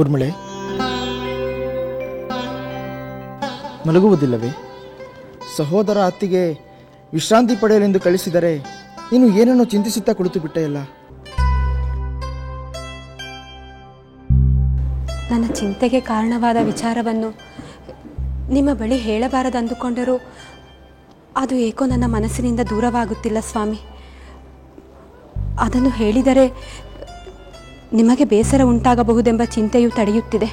ಊರ್ಮಿಳೆ, ಮಲಗುವುದಿಲ್ಲವೇ? ಸಹೋದರ ಅತ್ತಿಗೆ ವಿಶ್ರಾಂತಿ ಪಡೆಯಲೆಂದು ಕಳಿಸಿದರೆ ನೀನು ಏನನ್ನು ಚಿಂತಿಸುತ್ತಾ ಕುಳಿತು ಬಿಟ್ಟೆಯಲ್ಲ. ನನ್ನ ಚಿಂತೆಗೆ ಕಾರಣವಾದ ವಿಚಾರವನ್ನು ನಿಮ್ಮ ಬಳಿ ಹೇಳಬಾರದಂದುಕೊಂಡರೂ ಅದು ಏಕೋ ನನ್ನ ಮನಸ್ಸಿನಿಂದ ದೂರವಾಗುತ್ತಿಲ್ಲ ಸ್ವಾಮಿ. ಅದನ್ನು ಹೇಳಿದರೆ ನಿಮಗೆ ಬೇಸರ ಉಂಟಾಗಬಹುದೆಂಬ ಚಿಂತೆಯು ತಡೆಯುತ್ತಿದೆ.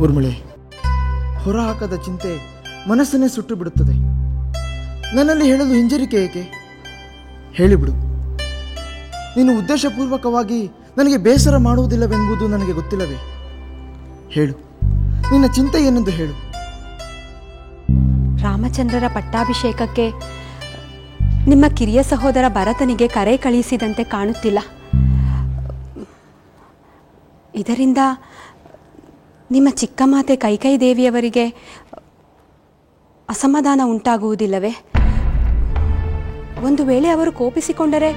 ಊರ್ಮಿಳೆ, ಹೊರಹಾಕದ ಚಿಂತೆ ಮನಸ್ಸನ್ನೇ ಸುಟ್ಟು ಬಿಡುತ್ತದೆ. ನನ್ನಲ್ಲಿ ಹೇಳಲು ಹಿಂಜರಿಕೆ ಏಕೆ? ಹೇಳಿಬಿಡು. ನೀನು ಉದ್ದೇಶಪೂರ್ವಕವಾಗಿ ನನಗೆ ಬೇಸರ ಮಾಡುವುದಿಲ್ಲವೆಂಬುದು ನನಗೆ ಗೊತ್ತಿಲ್ಲವೇ? ಹೇಳು, ನಿನ್ನ ಚಿಂತೆ ಏನೆಂದು ಹೇಳು. ರಾಮಚಂದ್ರರ ಪಟ್ಟಾಭಿಷೇಕಕ್ಕೆ ನಿಮ್ಮ ಕಿರಿಯ ಸಹೋದರ ಭರತನಿಗೆ ಕರೆ ಕಳುಹಿಸಿದಂತೆ ಕಾಣುತ್ತಿಲ್ಲ. ಇದರಿಂದ ನಿಮ್ಮ ಚಿಕ್ಕ ಮಾತೆ ಕೈಕೈ ದೇವಿಯವರಿಗೆ ಅಸಮಾಧಾನ ಉಂಟಾಗುವುದಿಲ್ಲವೇ? ಒಂದು ವೇಳೆ ಅವರು ಕೋಪಿಸಿಕೊಂಡರೆ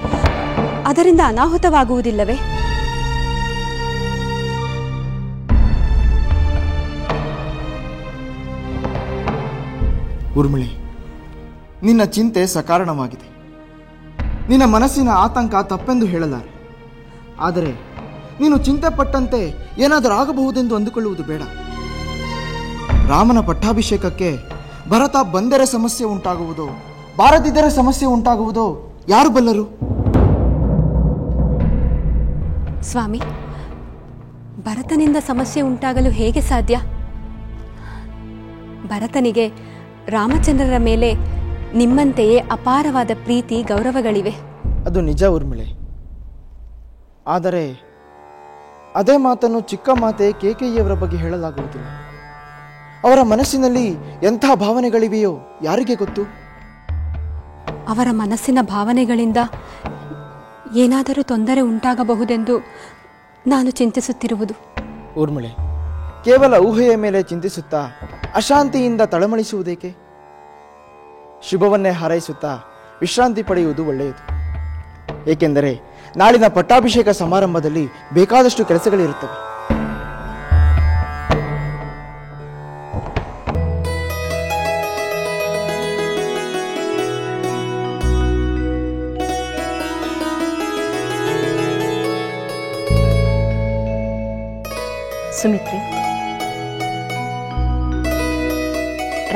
ಅದರಿಂದ ಅನಾಹುತವಾಗುವುದಿಲ್ಲವೇ? ಊರ್ಮಿಳೆ, ನಿನ್ನ ಚಿಂತೆ ಸಕಾರಣವಾಗಿದೆ. ನಿನ್ನ ಮನಸ್ಸಿನ ಆತಂಕ ತಪ್ಪೆಂದು ಹೇಳಲಾರೆ. ಆದರೆ ನೀನು ಚಿಂತೆ ಪಟ್ಟಂತೆ ಏನಾದರೂ ಆಗಬಹುದೆಂದು ಅಂದುಕೊಳ್ಳುವುದು ಬೇಡ. ರಾಮನ ಪಟ್ಟಾಭಿಷೇಕಕ್ಕೆ ಭರತ ಬಂದರೆ ಸಮಸ್ಯೆ ಉಂಟಾಗುವುದೋ ಬಾರದಿದ್ದರೆ ಸಮಸ್ಯೆ ಉಂಟಾಗುವುದೋ ಯಾರು ಬಲ್ಲರು? ಸ್ವಾಮಿ, ಭರತನಿಂದ ಸಮಸ್ಯೆ ಉಂಟಾಗಲು ಹೇಗೆ ಸಾಧ್ಯ? ಭರತನಿಗೆ ರಾಮಚಂದ್ರರ ಮೇಲೆ ನಿಮ್ಮಂತೆಯೇ ಅಪಾರವಾದ ಪ್ರೀತಿ ಗೌರವಗಳಿವೆ. ಅದು ನಿಜ ಊರ್ಮಿಳೆ. ಆದರೆ ಅದೇ ಮಾತನ್ನು ಚಿಕ್ಕ ಮಾತೆ ಕೇಕೆಯವರ ಬಗ್ಗೆ ಹೇಳಲಾಗುವುದಿಲ್ಲ. ಅವರ ಮನಸ್ಸಿನಲ್ಲಿ ಎಂಥ ಭಾವನೆಗಳಿವೆಯೋ ಯಾರಿಗೆ ಗೊತ್ತು? ಅವರ ಮನಸ್ಸಿನ ಭಾವನೆಗಳಿಂದ ಏನಾದರೂ ತೊಂದರೆ ಉಂಟಾಗಬಹುದೆಂದು ನಾನು ಚಿಂತಿಸುತ್ತಿರುವುದು. ಊರ್ಮಿಳೆ, ಕೇವಲ ಊಹೆಯ ಮೇಲೆ ಚಿಂತಿಸುತ್ತಾ ಅಶಾಂತಿಯಿಂದ ತಳಮಳಿಸುವುದೇಕೆ? ಶುಭವನ್ನೇ ಹಾರೈಸುತ್ತಾ ವಿಶ್ರಾಂತಿ ಪಡೆಯುವುದು ಒಳ್ಳೆಯದು. ಏಕೆಂದರೆ ನಾಳಿನ ಪಟ್ಟಾಭಿಷೇಕ ಸಮಾರಂಭದಲ್ಲಿ ಬೇಕಾದಷ್ಟು ಕೆಲಸಗಳಿರುತ್ತವೆ. ಸುಮಿತ್ರೆ,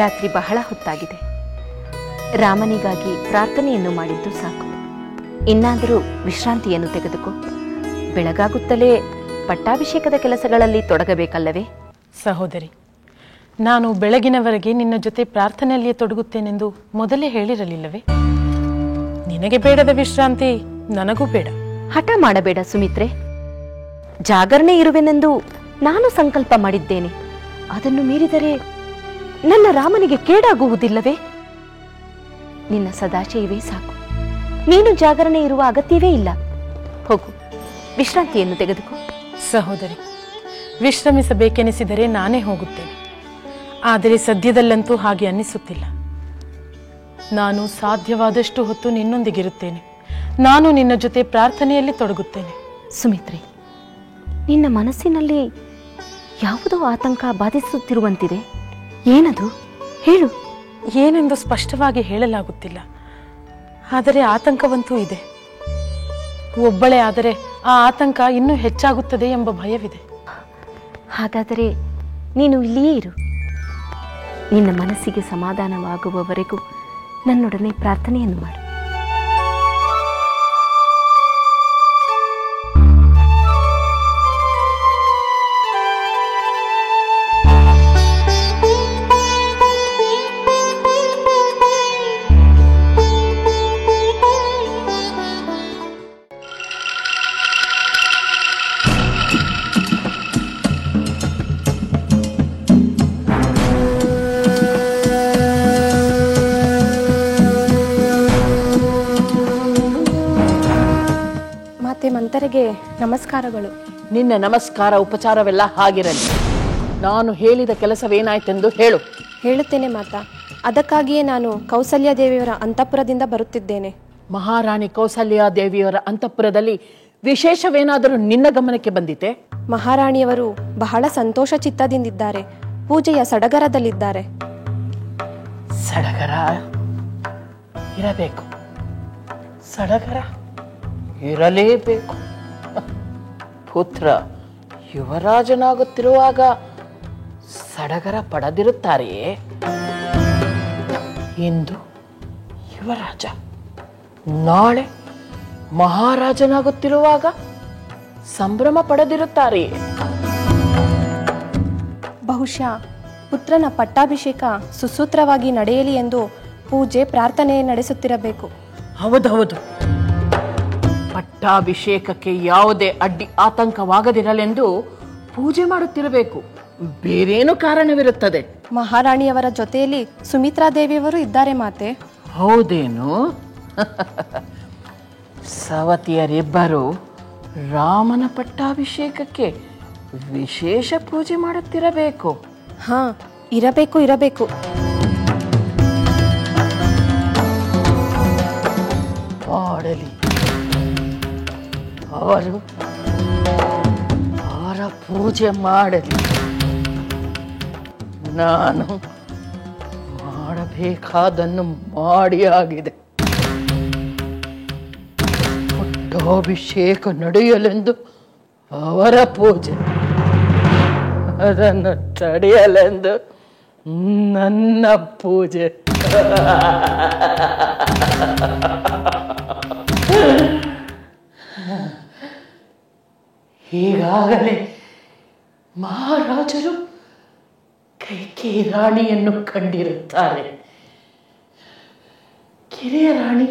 ರಾತ್ರಿ ಬಹಳ ಹೊತ್ತಾಗಿದೆ. ರಾಮನಿಗಾಗಿ ಪ್ರಾರ್ಥನೆಯನ್ನು ಮಾಡಿದ್ದು ಸಾಕು. ಇನ್ನಾದರೂ ವಿಶ್ರಾಂತಿಯನ್ನು ತೆಗೆದುಕೋ. ಬೆಳಗಾಗುತ್ತಲೇ ಪಟ್ಟಾಭಿಷೇಕದ ಕೆಲಸಗಳಲ್ಲಿ ತೊಡಗಬೇಕಲ್ಲವೇ? ಸಹೋದರಿ, ನಾನು ಬೆಳಗಿನವರೆಗೆ ನಿನ್ನ ಜೊತೆ ಪ್ರಾರ್ಥನೆಯಲ್ಲಿಯೇ ತೊಡಗುತ್ತೇನೆಂದು ಮೊದಲೇ ಹೇಳಿರಲಿಲ್ಲವೇ? ನಿನಗೆ ಬೇಡದ ವಿಶ್ರಾಂತಿ ನನಗೂ ಬೇಡ. ಹಠ ಮಾಡಬೇಡ ಸುಮಿತ್ರೆ. ಜಾಗರಣೆ ಇರುವೆನೆಂದು ನಾನು ಸಂಕಲ್ಪ ಮಾಡಿದ್ದೇನೆ. ಅದನ್ನು ಮೀರಿದರೆ ನನ್ನ ರಾಮನಿಗೆ ಕೇಡಾಗುವುದಿಲ್ಲವೇ? ನಿನ್ನ ಸದಾಶಯವೇ ಸಾಕು. ನೀನು ಜಾಗರಣೆ ಇರುವ ಅಗತ್ಯವೇ ಇಲ್ಲ. ಹೋಗು, ವಿಶ್ರಾಂತಿಯನ್ನು ತೆಗೆದುಕೋ. ಸಹೋದರಿ, ವಿಶ್ರಮಿಸಬೇಕೆನಿಸಿದರೆ ನಾನೇ ಹೋಗುತ್ತೇನೆ. ಆದರೆ ಸದ್ಯದಲ್ಲಂತೂ ಹಾಗೆ ಅನ್ನಿಸುತ್ತಿಲ್ಲ. ನಾನು ಸಾಧ್ಯವಾದಷ್ಟು ಹೊತ್ತು ನಿನ್ನೊಂದಿಗಿರುತ್ತೇನೆ. ನಾನು ನಿನ್ನ ಜೊತೆ ಪ್ರಾರ್ಥನೆಯಲ್ಲಿ ತೊಡಗುತ್ತೇನೆ. ಸುಮಿತ್ರೆ, ನಿನ್ನ ಮನಸ್ಸಿನಲ್ಲಿ ಯಾವುದೋ ಆತಂಕ ಬಾಧಿಸುತ್ತಿರುವಂತಿದೆ. ಏನದು? ಹೇಳು. ಏನೆಂದು ಸ್ಪಷ್ಟವಾಗಿ ಹೇಳಲಾಗುತ್ತಿಲ್ಲ. ಆದರೆ ಆತಂಕವಂತೂ ಇದೆ. ಒಬ್ಬಳೇ ಆದರೆ ಆ ಆತಂಕ ಇನ್ನೂ ಹೆಚ್ಚಾಗುತ್ತದೆ ಎಂಬ ಭಯವಿದೆ. ಹಾಗಾದರೆ ನೀನು ಇಲ್ಲಿಯೇ ಇರು. ನಿನ್ನ ಮನಸ್ಸಿಗೆ ಸಮಾಧಾನವಾಗುವವರೆಗೂ ನನ್ನೊಡನೆ ಪ್ರಾರ್ಥನೆಯನ್ನು ಮಾಡು. ಮಂತರಿಗೆ ನಮಸ್ಕಾರಗಳು. ನಿನ್ನ ನಮಸ್ಕಾರ ಉಪಚಾರವೆಲ್ಲ ಹಾಗಿರಲಿ. ನಾನು ಹೇಳಿದ ಕೆಲಸವೇನಾಯ್ತೆಂದು ಹೇಳು. ಹೇಳುತ್ತೇನೆ ಮಾತಾ. ಅದಕ್ಕಾಗಿಯೇ ನಾನು ಕೌಸಲ್ಯ ದೇವಿಯವರ ಅಂತಃಪುರದಿಂದ ಬರುತ್ತಿದ್ದೇನೆ. ಮಹಾರಾಣಿ ಕೌಸಲ್ಯಾದೇವಿಯವರ ಅಂತಃಪುರದಲ್ಲಿ ವಿಶೇಷವೇನಾದರೂ ನಿನ್ನ ಗಮನಕ್ಕೆ ಬಂದಿತೆ? ಮಹಾರಾಣಿಯವರು ಬಹಳ ಸಂತೋಷ ಚಿತ್ತದಿಂದಿದ್ದಾರೆ. ಪೂಜೆಯ ಸಡಗರದಲ್ಲಿದ್ದಾರೆ. ಸಡಗರ ಇರಬೇಕು, ಸಡಗರ ಇರಲೇಬೇಕು. ಪುತ್ರ ಯುವರಾಜನಾಗುತ್ತಿರುವಾಗ ಸಡಗರ ಪಡೆದಿರುತ್ತಾರೆಯೇ? ಇಂದು ಯುವರಾಜ, ನಾಳೆ ಮಹಾರಾಜನಾಗುತ್ತಿರುವಾಗ ಸಂಭ್ರಮ ಪಡೆದಿರುತ್ತಾರೆಯೇ? ಬಹುಶಃ ಪುತ್ರನ ಪಟ್ಟಾಭಿಷೇಕ ಸುಸೂತ್ರವಾಗಿ ನಡೆಯಲಿ ಎಂದು ಪೂಜೆ ಪ್ರಾರ್ಥನೆ ನಡೆಸುತ್ತಿರಬೇಕು. ಹೌದೌದು, ಪಟ್ಟಾಭಿಷೇಕಕ್ಕೆ ಯಾವುದೇ ಅಡ್ಡಿ ಆತಂಕವಾಗದಿರಲೆಂದು ಪೂಜೆ ಮಾಡುತ್ತಿರಬೇಕು. ಬೇರೇನು ಕಾರಣವಿರುತ್ತದೆ? ಮಹಾರಾಣಿಯವರ ಜೊತೆಯಲ್ಲಿ ಸುಮಿತ್ರಾದೇವಿಯವರು ಇದ್ದಾರೆ ಮಾತೆ. ಹೌದೇನು? ಸವತಿಯರಿಬ್ಬರು ರಾಮನ ಪಟ್ಟಾಭಿಷೇಕಕ್ಕೆ ವಿಶೇಷ ಪೂಜೆ ಮಾಡುತ್ತಿರಬೇಕು. ಹಾ, ಇರಬೇಕು ಇರಬೇಕು. ಮಾಡಲಿ, ಅವರು ಅವರ ಪೂಜೆ ಮಾಡಲಿ. ನಾನು ಮಾಡಬೇಕಾದನ್ನು ಮಾಡಿ ಆಗಿದೆ. ಪಟ್ಟಾಭಿಷೇಕ ನಡೆಯಲೆಂದು ಅವರ ಪೂಜೆ, ಅದನ್ನು ತಡೆಯಲೆಂದು ನನ್ನ ಪೂಜೆ. ಈಗಾಗಲೇ ಮಹಾರಾಜರು ಕೈಕೇಯಿ ರಾಣಿಯನ್ನು ಕಂಡಿರುತ್ತಾರೆ. ಕಿರಿಯ ರಾಣಿ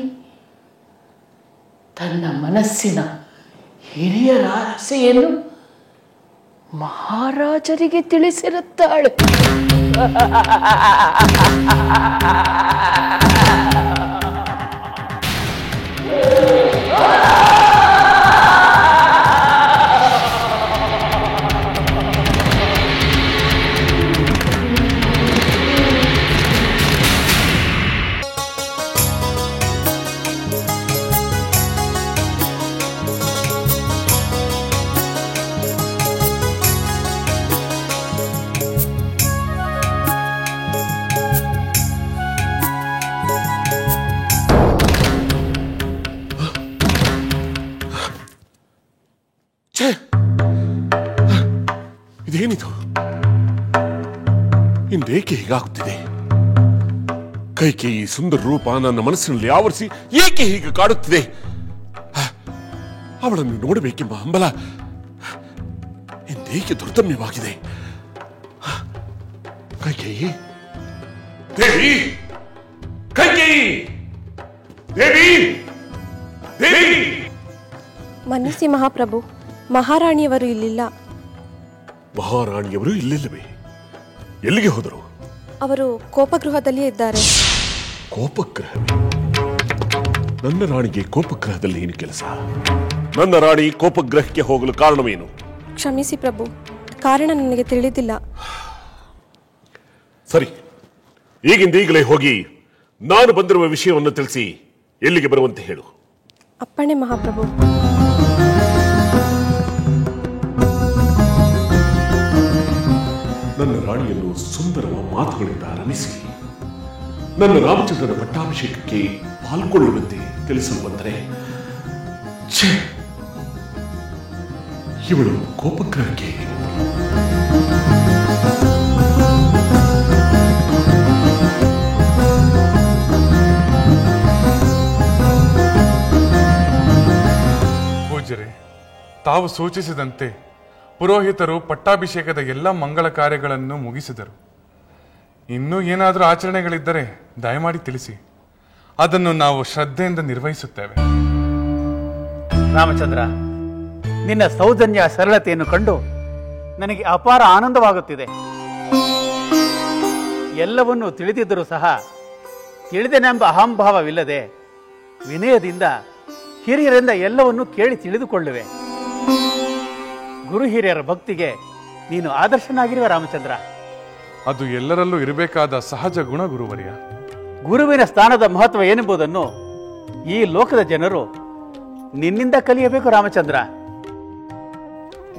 ತನ್ನ ಮನಸ್ಸಿನ ಹಿರಿಯರ ಆಸೆಯನ್ನು ಮಹಾರಾಜರಿಗೆ ತಿಳಿಸಿರುತ್ತಾಳೆ. ಇದೇನಿದು? ಇಂದೇಕೆ ಹೀಗಾಗುತ್ತಿದೆ? ಕೈಕೇಯಿ ಸುಂದರ ರೂಪ ನನ್ನ ಮನಸ್ಸಿನಲ್ಲಿ ಆವರಿಸಿ ಏಕೆ ಹೀಗೆ ಕಾಡುತ್ತಿದೆ? ಅವಳನ್ನು ನೋಡಬೇಕೆಂಬ ಹಂಬಲ ಇಂದೇಕೆ ದುರ್ದಮ್ಯವಾಗಿದೆ? ಕೈಕೇಯಿ, ದೇವಿ, ಕೈಕೇಯಿ, ದೇವಿ, ದೇವಿ! ಮನ್ನಿಸಿ ಮಹಾಪ್ರಭು, ಮಹಾರಾಣಿಯವರು ಇಲ್ಲಿಲ್ಲ. ಮಹಾರಾಣಿಯವರು ಇಲ್ಲಿಲ್ಲವೇ? ಎಲ್ಲಿಗೆ ಹೋದರು? ಅವರು ಕೋಪಗೃಹದಲ್ಲಿಯೇ ಇದ್ದಾರೆ. ಕೋಪಗ್ರಹವೇ? ನನ್ನ ರಾಣಿಗೆ ಕೋಪಗ್ರಹದಲ್ಲಿ ಏನು ಕೆಲಸ? ನನ್ನ ರಾಣಿ ಕೋಪಗ್ರಹಕ್ಕೆ ಹೋಗಲು ಕಾರಣವೇನು? ಕ್ಷಮಿಸಿ ಪ್ರಭು, ಕಾರಣ ನನಗೆ ತಿಳಿದಿಲ್ಲ. ಸರಿ, ಈಗಿಂದ ಈಗಲೇ ಹೋಗಿ ನಾನು ಬಂದಿರುವ ವಿಷಯವನ್ನು ತಿಳಿಸಿ ಎಲ್ಲಿಗೆ ಬರುವಂತೆ ಹೇಳು. ಅಪ್ಪಣೆ ಮಹಾಪ್ರಭು. ನನ್ನ ರಾಣಿಯನ್ನು ಸುಂದರ ಮಾತುಗಳಿಂದ ರಮಿಸಿ ನನ್ನ ರಾಮಚಂದ್ರನ ಪಟ್ಟಾಭಿಷೇಕಕ್ಕೆ ಪಾಲ್ಗೊಳ್ಳುವಂತೆ ತಿಳಿಸಲು ಬಂದರೆ ಇವಳು ಕೋಪಗ್ರಹಕ್ಕೆ. ಪೂಜ್ಯರೇ, ತಾವು ಸೂಚಿಸಿದಂತೆ ಪುರೋಹಿತರು ಪಟ್ಟಾಭಿಷೇಕದ ಎಲ್ಲ ಮಂಗಳ ಕಾರ್ಯಗಳನ್ನು ಮುಗಿಸಿದರು. ಇನ್ನೂ ಏನಾದರೂ ಆಚರಣೆಗಳಿದ್ದರೆ ದಯಮಾಡಿ ತಿಳಿಸಿ, ಅದನ್ನು ನಾವು ಶ್ರದ್ಧೆಯಿಂದ ನಿರ್ವಹಿಸುತ್ತೇವೆ. ರಾಮಚಂದ್ರ, ನಿನ್ನ ಸೌಜನ್ಯ ಸರಳತೆಯನ್ನು ಕಂಡು ನನಗೆ ಅಪಾರ ಆನಂದವಾಗುತ್ತಿದೆ. ಎಲ್ಲವನ್ನೂ ತಿಳಿದಿದ್ದರೂ ಸಹ ತಿಳಿದೆನೆಂಬ ಅಹಂಭಾವವಿಲ್ಲದೆ ವಿನಯದಿಂದ ಹಿರಿಯರಿಂದ ಎಲ್ಲವನ್ನೂ ಕೇಳಿ ತಿಳಿದುಕೊಳ್ಳುವೆ. ಗುರು ಹಿರಿಯರ ಭಕ್ತಿಗೆ ನೀನು ಆದರ್ಶನಾಗಿರುವ ರಾಮಚಂದ್ರ. ಅದು ಎಲ್ಲರಲ್ಲೂ ಇರಬೇಕಾದ ಸಹಜ ಗುಣ ಗುರುವರ್ಯ. ಗುರುವಿನ ಸ್ಥಾನದ ಮಹತ್ವ ಏನೆಂಬುದನ್ನು ಈ ಲೋಕದ ಜನರು ನಿನ್ನಿಂದ ಕಲಿಯಬೇಕು ರಾಮಚಂದ್ರ.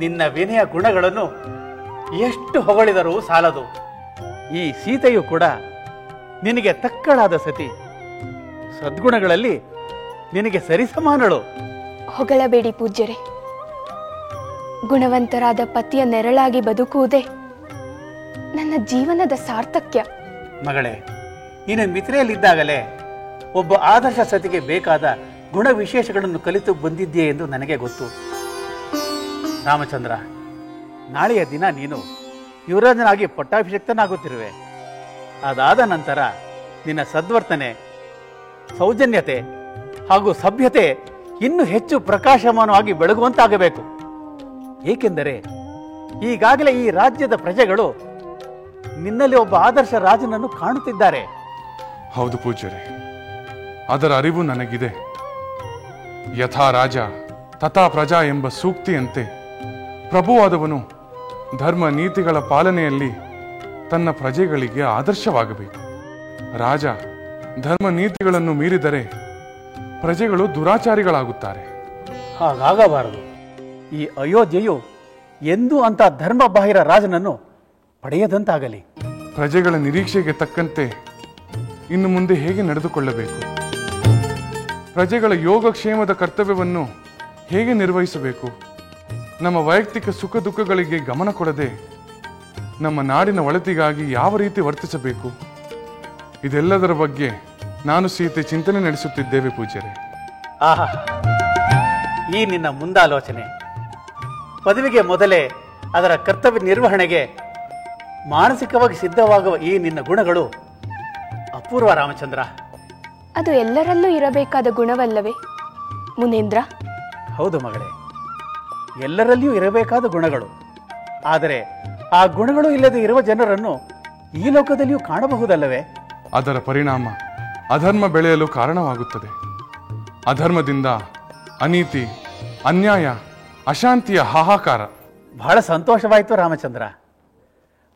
ನಿನ್ನ ವಿನಯ ಗುಣಗಳನ್ನು ಎಷ್ಟು ಹೊಗಳಿದರೂ ಸಾಲದು. ಈ ಸೀತೆಯು ಕೂಡ ನಿನಗೆ ತಕ್ಕಳಾದ ಸತಿ. ಸದ್ಗುಣಗಳಲ್ಲಿ ನಿನಗೆ ಸರಿಸಮಾನಳು. ಹೊಗಳಬೇಡಿ ಪೂಜ್ಯರೇ. ಗುಣವಂತರಾದ ಪತಿಯ ನೆರಳಾಗಿ ಬದುಕುವುದೇ ನನ್ನ ಜೀವನದ ಸಾರ್ಥಕ್ಯ. ಮಗಳೇ, ನೀನು ಮಿತ್ರಯಲ್ಲಿದ್ದಾಗಲೇ ಒಬ್ಬ ಆದರ್ಶ ಸತಿಗೆ ಬೇಕಾದ ಗುಣ ವಿಶೇಷಗಳನ್ನು ಕಲಿತು ಬಂದಿದ್ದೀಯೆ ಎಂದು ನನಗೆ ಗೊತ್ತು. ರಾಮಚಂದ್ರ, ನಾಳೆಯ ದಿನ ನೀನು ಯುವರಾಜನಾಗಿ ಪಟ್ಟಾಭಿಷಿಕ್ತನಾಗುತ್ತಿರುವೆ. ಅದಾದ ನಂತರ ನಿನ್ನ ಸದ್ವರ್ತನೆ, ಸೌಜನ್ಯತೆ ಹಾಗೂ ಸಭ್ಯತೆ ಇನ್ನೂ ಹೆಚ್ಚು ಪ್ರಕಾಶಮಾನವಾಗಿ ಬೆಳಗುವಂತಾಗಬೇಕು. ಏಕೆಂದರೆ ಈಗಾಗಲೇ ಈ ರಾಜ್ಯದ ಪ್ರಜೆಗಳು ನಿನ್ನಲ್ಲಿ ಒಬ್ಬ ಆದರ್ಶ ರಾಜನನ್ನು ಕಾಣುತ್ತಿದ್ದಾರೆ. ಹೌದು ಪೂಜ್ಯರೇ, ಅದರ ಅರಿವು ನನಗಿದೆ. ಯಥಾ ರಾಜ ತಥಾ ಪ್ರಜಾ ಎಂಬ ಸೂಕ್ತಿಯಂತೆ ಪ್ರಭುವಾದವನು ಧರ್ಮ ನೀತಿಗಳ ಪಾಲನೆಯಲ್ಲಿ ತನ್ನ ಪ್ರಜೆಗಳಿಗೆ ಆದರ್ಶವಾಗಬೇಕು. ರಾಜ ಧರ್ಮ ನೀತಿಗಳನ್ನು ಮೀರಿದರೆ ಪ್ರಜೆಗಳು ದುರಾಚಾರಿಗಳಾಗುತ್ತಾರೆ. ಹಾಗಾಗಬಾರದು. ಈ ಅಯೋಧ್ಯೆಯು ಎಂದೂ ಅಂತ ಧರ್ಮ ಬಾಹಿರ ರಾಜನನ್ನು ಪಡೆಯದಂತಾಗಲಿ. ಪ್ರಜೆಗಳ ನಿರೀಕ್ಷೆಗೆ ತಕ್ಕಂತೆ ಇನ್ನು ಮುಂದೆ ಹೇಗೆ ನಡೆದುಕೊಳ್ಳಬೇಕು, ಪ್ರಜೆಗಳ ಯೋಗಕ್ಷೇಮದ ಕರ್ತವ್ಯವನ್ನು ಹೇಗೆ ನಿರ್ವಹಿಸಬೇಕು, ನಮ್ಮ ವೈಯಕ್ತಿಕ ಸುಖ ದುಃಖಗಳಿಗೆ ಗಮನ ಕೊಡದೆ ನಮ್ಮ ನಾಡಿನ ಒಳಿತಿಗಾಗಿ ಯಾವ ರೀತಿ ವರ್ತಿಸಬೇಕು, ಇದೆಲ್ಲದರ ಬಗ್ಗೆ ನಾನು ಸೀತೆ ಚಿಂತನೆ ನಡೆಸುತ್ತಿದ್ದೇವೆ ಪೂಜ್ಯರೇ. ಆಹಾ, ಈ ನಿನ್ನ ಮುಂದಾಲೋಚನೆ, ಪದವಿಗೆ ಮೊದಲೇ ಅದರ ಕರ್ತವ್ಯ ನಿರ್ವಹಣೆಗೆ ಮಾನಸಿಕವಾಗಿ ಸಿದ್ಧವಾಗುವ ಈ ನಿನ್ನ ಗುಣಗಳು ಅಪೂರ್ವ ರಾಮಚಂದ್ರ. ಅದು ಎಲ್ಲರಲ್ಲೂ ಇರಬೇಕಾದ ಗುಣವಲ್ಲವೇ ಮುನೇಂದ್ರ? ಹೌದು ಮಗಳೇ, ಎಲ್ಲರಲ್ಲಿಯೂ ಇರಬೇಕಾದ ಗುಣಗಳು. ಆದರೆ ಆ ಗುಣಗಳು ಇಲ್ಲದೆ ಇರುವ ಜನರನ್ನು ಈ ಲೋಕದಲ್ಲಿಯೂ ಕಾಣಬಹುದಲ್ಲವೇ? ಅದರ ಪರಿಣಾಮ ಅಧರ್ಮ ಬೆಳೆಯಲು ಕಾರಣವಾಗುತ್ತದೆ. ಅಧರ್ಮದಿಂದ ಅನೀತಿ, ಅನ್ಯಾಯ, ಅಶಾಂತಿಯ ಹಾಹಾಕಾರ. ಬಹಳ ಸಂತೋಷವಾಯಿತು ರಾಮಚಂದ್ರ.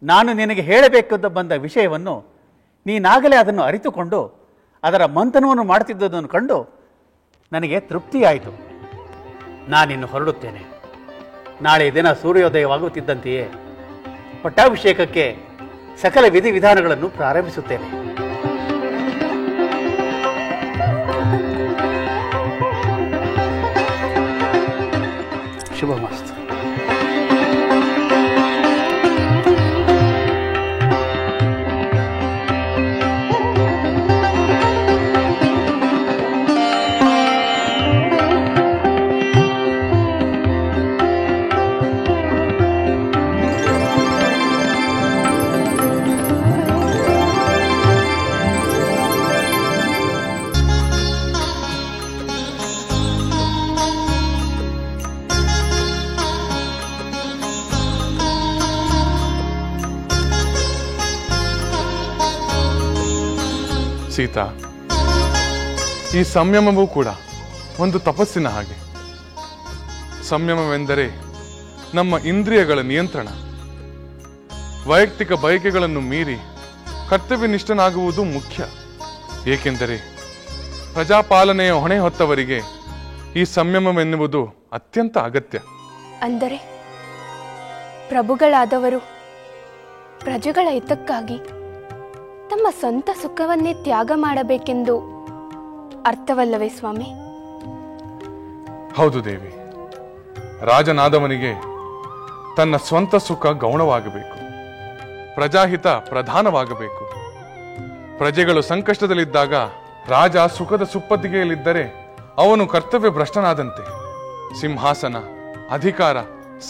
ನಾನು ನಿನಗೆ ಹೇಳಬೇಕೆಂದು ಬಂದ ವಿಷಯವನ್ನು ನೀನಾಗಲೇ ಅದನ್ನು ಅರಿತುಕೊಂಡು ಅದರ ಮಂಥನವನ್ನು ಮಾಡುತ್ತಿದ್ದುದನ್ನು ಕಂಡು ನನಗೆ ತೃಪ್ತಿಯಾಯಿತು. ನಾನಿನ್ನು ಹೊರಡುತ್ತೇನೆ. ನಾಳೆ ದಿನ ಸೂರ್ಯೋದಯವಾಗುತ್ತಿದ್ದಂತೆಯೇ ಪಟ್ಟಾಭಿಷೇಕಕ್ಕೆ ಸಕಲ ವಿಧಿವಿಧಾನಗಳನ್ನು ಪ್ರಾರಂಭಿಸುತ್ತೇನೆ. ಶುಭಮಸ್ತು. ಸೀತಾ, ಈ ಸಂಯಮವೂ ಕೂಡ ಒಂದು ತಪಸ್ಸಿನ ಹಾಗೆ. ಸಂಯಮವೆಂದರೆ ನಮ್ಮ ಇಂದ್ರಿಯಗಳ ನಿಯಂತ್ರಣ. ವೈಯಕ್ತಿಕ ಬಯಕೆಗಳನ್ನು ಮೀರಿ ಕರ್ತವ್ಯನಿಷ್ಠನಾಗುವುದು ಮುಖ್ಯ. ಏಕೆಂದರೆ ಪ್ರಜಾಪಾಲನೆಯ ಹೊಣೆ ಹೊತ್ತವರಿಗೆ ಈ ಸಂಯಮವೆನ್ನುವುದು ಅತ್ಯಂತ ಅಗತ್ಯ. ಅಂದರೆ ಪ್ರಭುಗಳಾದವರು ಪ್ರಜೆಗಳ ಹಿತಕ್ಕಾಗಿ ತಮ್ಮ ಸ್ವಂತ ಸುಖವನ್ನೇ ತ್ಯಾಗ ಮಾಡಬೇಕೆಂದು ಅರ್ಥವಲ್ಲವೇ ಸ್ವಾಮಿ? ಹೌದು ದೇವಿ. ರಾಜನಾದವನಿಗೆ ತನ್ನ ಸ್ವಂತ ಸುಖ ಗೌಣವಾಗಬೇಕು, ಪ್ರಜಾಹಿತ ಪ್ರಧಾನವಾಗಬೇಕು. ಪ್ರಜೆಗಳು ಸಂಕಷ್ಟದಲ್ಲಿದ್ದಾಗ ರಾಜ ಸುಖದ ಸುಪ್ಪತ್ತಿಗೆಯಲ್ಲಿದ್ದರೆ ಅವನು ಕರ್ತವ್ಯ ಭ್ರಷ್ಟನಾದಂತೆ. ಸಿಂಹಾಸನ, ಅಧಿಕಾರ,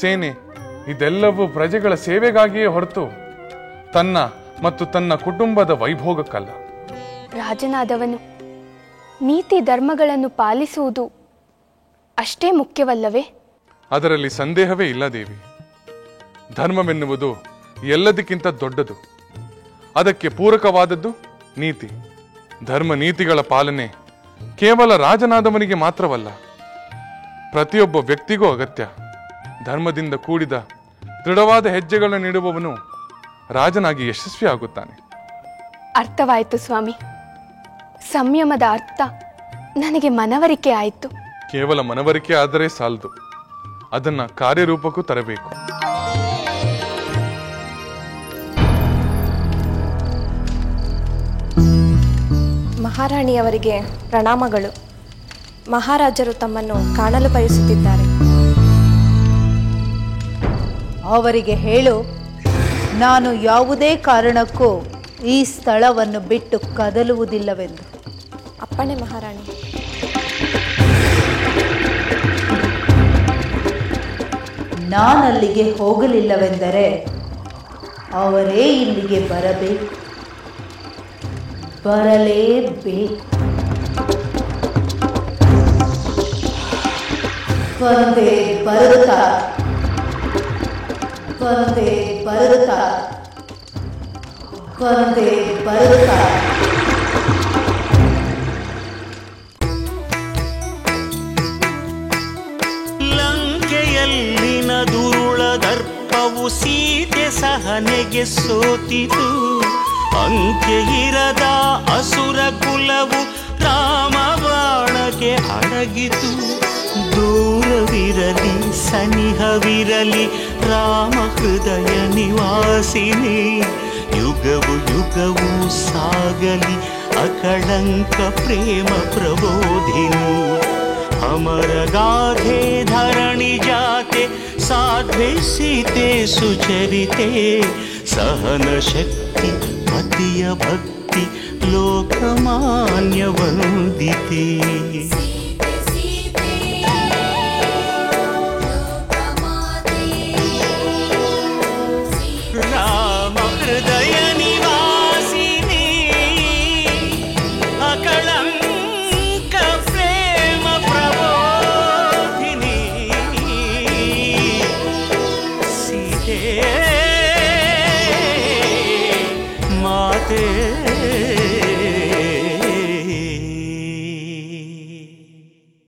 ಸೇನೆ ಇದೆಲ್ಲವೂ ಪ್ರಜೆಗಳ ಸೇವೆಗಾಗಿಯೇ ಹೊರತು ತನ್ನ ಮತ್ತು ತನ್ನ ಕುಟುಂಬದ ವೈಭೋಗಕ್ಕಲ್ಲ. ರಾಜನಾದವನು ನೀತಿ ಧರ್ಮಗಳನ್ನು ಪಾಲಿಸುವುದು ಅಷ್ಟೇ ಮುಖ್ಯವಲ್ಲವೇ? ಅದರಲ್ಲಿ ಸಂದೇಹವೇ ಇಲ್ಲ ದೇವಿ. ಧರ್ಮವೆನ್ನುವುದು ಎಲ್ಲದಕ್ಕಿಂತ ದೊಡ್ಡದು. ಅದಕ್ಕೆ ಪೂರಕವಾದದ್ದು ನೀತಿ. ಧರ್ಮ ನೀತಿಗಳ ಪಾಲನೆ ಕೇವಲ ರಾಜನಾದವನಿಗೆ ಮಾತ್ರವಲ್ಲ, ಪ್ರತಿಯೊಬ್ಬ ವ್ಯಕ್ತಿಗೂ ಅಗತ್ಯ. ಧರ್ಮದಿಂದ ಕೂಡಿದ ದೃಢವಾದ ಹೆಜ್ಜೆಗಳನ್ನು ನೀಡುವವನು ರಾಜನಾಗಿ ಯಶಸ್ವಿ ಆಗುತ್ತಾನೆ. ಅರ್ಥವಾಯಿತು ಸ್ವಾಮಿ. ಸಂಯಮದ ಅರ್ಥ ನನಗೆ ಮನವರಿಕೆ ಆಯಿತು. ಕೇವಲ ಮನವರಿಕೆ ಆದರೆ ಸಾಲದು, ಅದನ್ನ ಕಾರ್ಯರೂಪಕ್ಕೂ ತರಬೇಕು. ಮಹಾರಾಣಿಯವರಿಗೆ ಪ್ರಣಾಮಗಳು. ಮಹಾರಾಜರು ತಮ್ಮನ್ನು ಕಾಣಲು ಬಯಸುತ್ತಿದ್ದಾರೆ. ಅವರಿಗೆ ಹೇಳು, ನಾನು ಯಾವುದೇ ಕಾರಣಕ್ಕೂ ಈ ಸ್ಥಳವನ್ನು ಬಿಟ್ಟು ಕದಲುವುದಿಲ್ಲವೆಂದು. ಅಪ್ಪಣೆ ಮಹಾರಾಣಿ. ನಾನಲ್ಲಿಗೆ ಹೋಗಲಿಲ್ಲವೆಂದರೆ ಅವರೇ ಇಲ್ಲಿಗೆ ಬರಬೇಕು, ಬರಲೇಬೇಕು. ಬಂದೇ ಬರುತ್ತಾರೆ, ಬಂದೇ ಬರುತ್ತಾರೆ, ಬಂದೇ ಬರುತ್ತಾರೆ. ಲಂಕೆಯಲ್ಲಿನ ದುರುಳ ದರ್ಪವು ಸೀತೆ ಸಹನೆಗೆ ಸೋತಿತು. ಅಂಕೆ ಇರದ ಅಸುರ ಕುಲವು ರಾಮ ಬಾಣಕ್ಕೆ ಅಡಗಿತು. ದೂರವಿರಲಿ ಸನಿಹವಿರಲಿ ರಾಮ ಹೃದಯ ನಿವಾಸಿನಿ. ಯುಗವು ಯುಗವು ಸಾಗಲಿ ಅಕಳಂಕ ಪ್ರೇಮ ಪ್ರಬೋಧಿನಿ. ಅಮರ ಗಾಧೆ ಧರಣಿ ಜಾತೆ ಸಾಧ್ವೆ ಸೀತೆ ಸುಚರಿತೆ. ಸಹನ ಶಕ್ತಿ ಪತಿಯ ಭಕ್ತಿ ಲೋಕಮಾನ್ಯ ವಂದಿತೆ. ರಾಮ ಹೃದಯ ನಿವಾಸಿನಿ ಅಕಳಂಕ ಪ್ರೇಮ ಪ್ರಬೋಧಿನಿ. ಸೀತೆ ಮಾತೆ